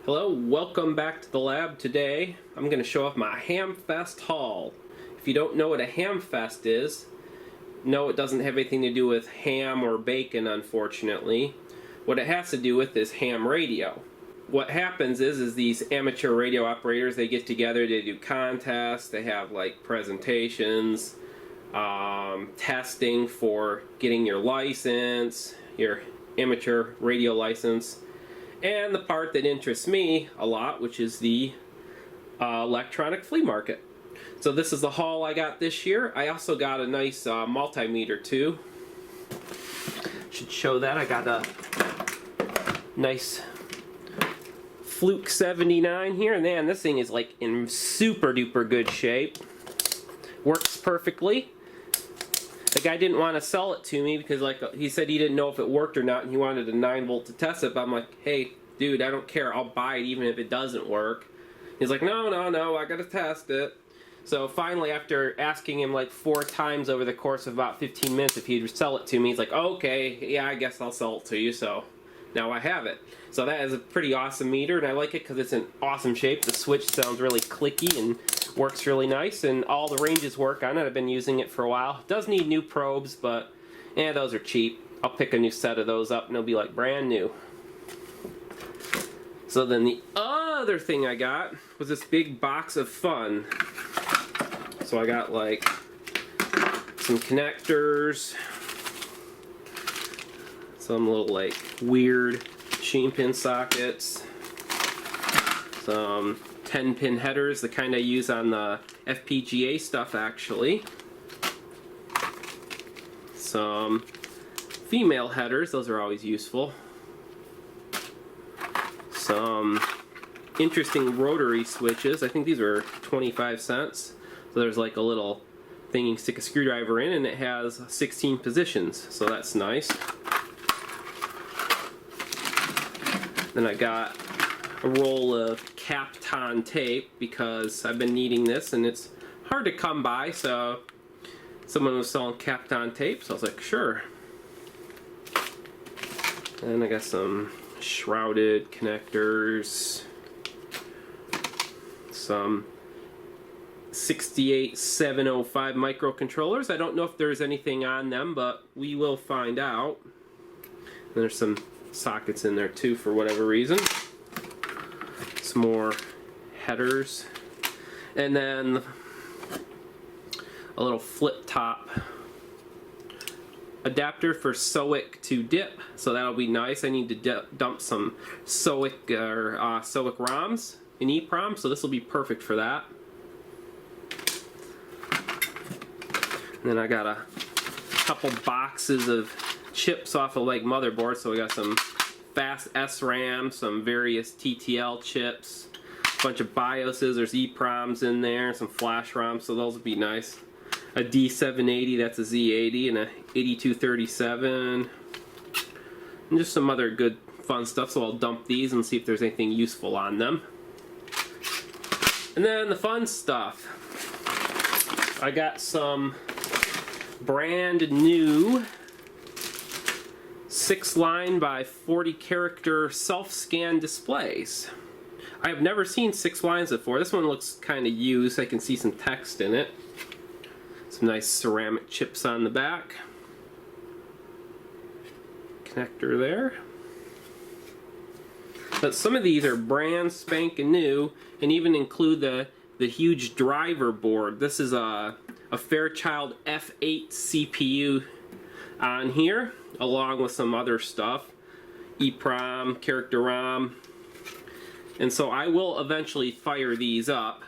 Hello, welcome back to the lab. Today I'm going to show off my Hamfest haul. If you don't know what a Hamfest is, no, it doesn't have anything to do with ham or bacon, unfortunately. What it has to do with is ham radio. What happens is these amateur radio operators, they get together, they do contests, they have like presentations, testing for getting your license, your amateur radio license. And the part that interests me a lot, which is the electronic flea market. So this is the haul I got this year. I also got a nice multimeter too. Should show that. I got a nice Fluke 79 here. And man, this thing is like in super duper good shape. Works perfectly. The guy didn't want to sell it to me because he said he didn't know if it worked or not and he wanted a 9-volt to test it, but I'm like, hey dude, I don't care, I'll buy it even if it doesn't work. He's like, no, I gotta test it. So finally, after asking him like 4 times over the course of about 15 minutes if he'd sell it to me, he's like, okay, yeah, I guess I'll sell it to you. So now I have it. So that is a pretty awesome meter, and I like it because it's in awesome shape. The switch sounds really clicky and works really nice, and all the ranges work on it. I've been using it for a while. It does need new probes, but those are cheap. I'll pick a new set of those up and they'll be like brand new. So then the other thing I got was this big box of fun. So I got like some connectors, some little like weird sheen pin sockets, some 10-pin headers, the kind I use on the FPGA stuff actually, some female headers, those are always useful, some interesting rotary switches. I think these were 25 cents. So there's like a little thing you can stick a screwdriver in, and it has 16 positions, so that's nice. Then I got a roll of Kapton tape because I've been needing this and it's hard to come by, so someone was selling Kapton tape, so I was like, sure. And I got some shrouded connectors, some 68705 microcontrollers. I don't know if there's anything on them, but we will find out. And there's some sockets in there too for whatever reason. Some more headers, and then a little flip top adapter for SOIC to dip, so that'll be nice. I need to dump some SOIC or SOIC ROMs in EEPROM, so this will be perfect for that. And then I got a couple boxes of chips off of like motherboards, so we got some fast SRAM, some various TTL chips, a bunch of BIOSes, there's EEPROMs in there, some flash ROMs, so those would be nice. A D780, that's a Z80, and a 8237, and just some other good fun stuff, so I'll dump these and see if there's anything useful on them. And then the fun stuff. I got some brand new 6-line by 40 character self-scan displays. I have never seen 6 lines before. This one looks kind of used. I can see some text in it. Some nice ceramic chips on the back. Connector there. But some of these are brand spanking new and even include the huge driver board. This is a Fairchild F8 CPU on here, along with some other stuff, EEPROM, character ROM, and so I will eventually fire these up.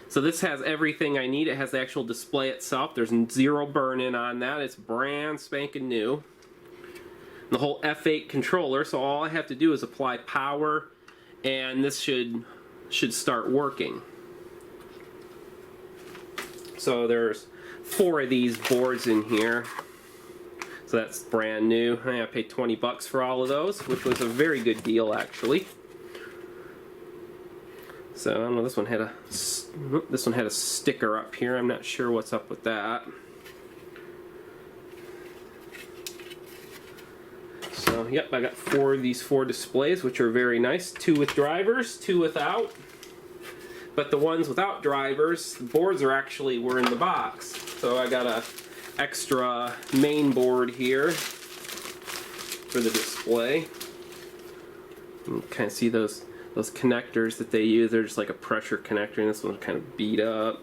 So this has everything I need. It has the actual display itself. There's 0 burn-in on that. It's brand spanking new. The whole F8 controller, so all I have to do is apply power and this should start working. So there's 4 of these boards in here. So that's brand new. I paid 20 bucks for all of those, which was a very good deal actually. So I don't know, this one had a sticker up here. I'm not sure what's up with that. So So, yep, I got these four displays, which are very nice. 2 with drivers, 2 without. But the ones without drivers, the boards were in the box. So I got a extra main board here for the display. You can kind of see those connectors that they use. They're just like a pressure connector, and this one's kind of beat up.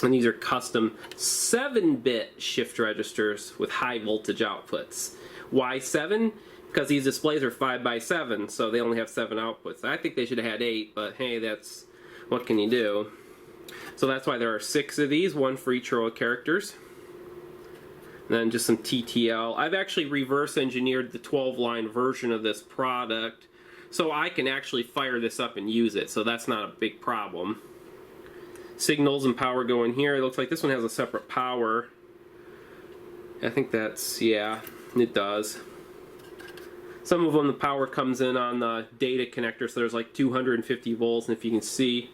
And these are custom 7-bit shift registers with high voltage outputs. Why 7? Because these displays are 5x7, so they only have 7 outputs. I think they should have had 8, but hey, that's what can you do? So that's why there are 6 of these, 1 for each row of characters. And then just some TTL. I've actually reverse engineered the 12-line version of this product, so I can actually fire this up and use it, so that's not a big problem. Signals and power go in here. It looks like this one has a separate power. I think that's, yeah, it does. Some of them, the power comes in on the data connector, so there's like 250 volts, and if you can see,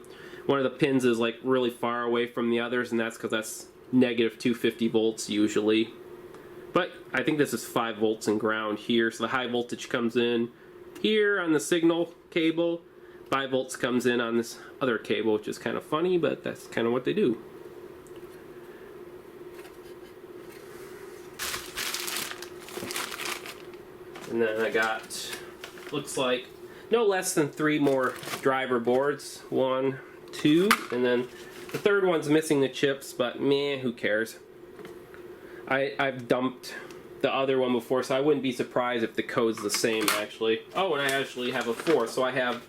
one of the pins is like really far away from the others, and that's because that's negative 250 volts usually. But I think this is 5 volts and ground here, so the high voltage comes in here on the signal cable. 5 volts comes in on this other cable, which is kind of funny, but that's kind of what they do. And then I got, looks like, no less than 3 more driver boards. 1, 2, and then the third one's missing the chips, but meh, who cares? I've dumped the other one before, so I wouldn't be surprised if the code's the same, actually. Oh, and I actually have a 4th, so I have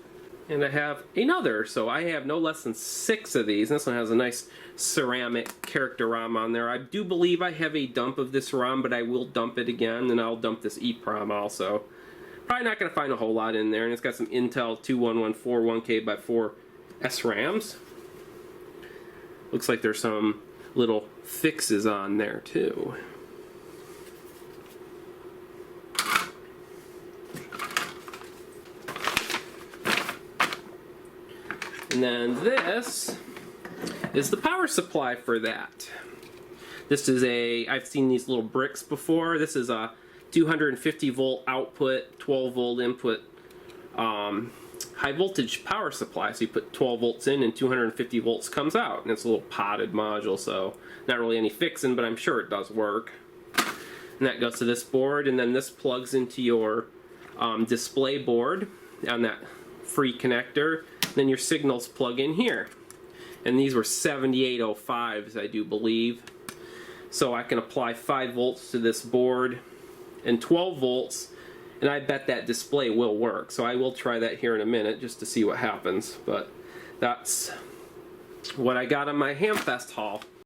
another, so I have no less than 6 of these. This one has a nice ceramic character ROM on there. I do believe I have a dump of this ROM, but I will dump it again, and I'll dump this EEPROM also. Probably not going to find a whole lot in there, and it's got some Intel 2114 1K x4 SRAMs. Looks like there's some little fixes on there too. And then this is the power supply for that. This is I've seen these little bricks before. This is a 250 volt output, 12 volt input, high voltage power supply. So you put 12 volts in and 250 volts comes out. And it's a little potted module, so not really any fixing, but I'm sure it does work. And that goes to this board, and then this plugs into your display board on that free connector. Then your signals plug in here. And these were 7805s, I do believe. So I can apply 5 volts to this board and 12 volts, and I bet that display will work. So I will try that here in a minute just to see what happens. But that's what I got on my Hamfest haul.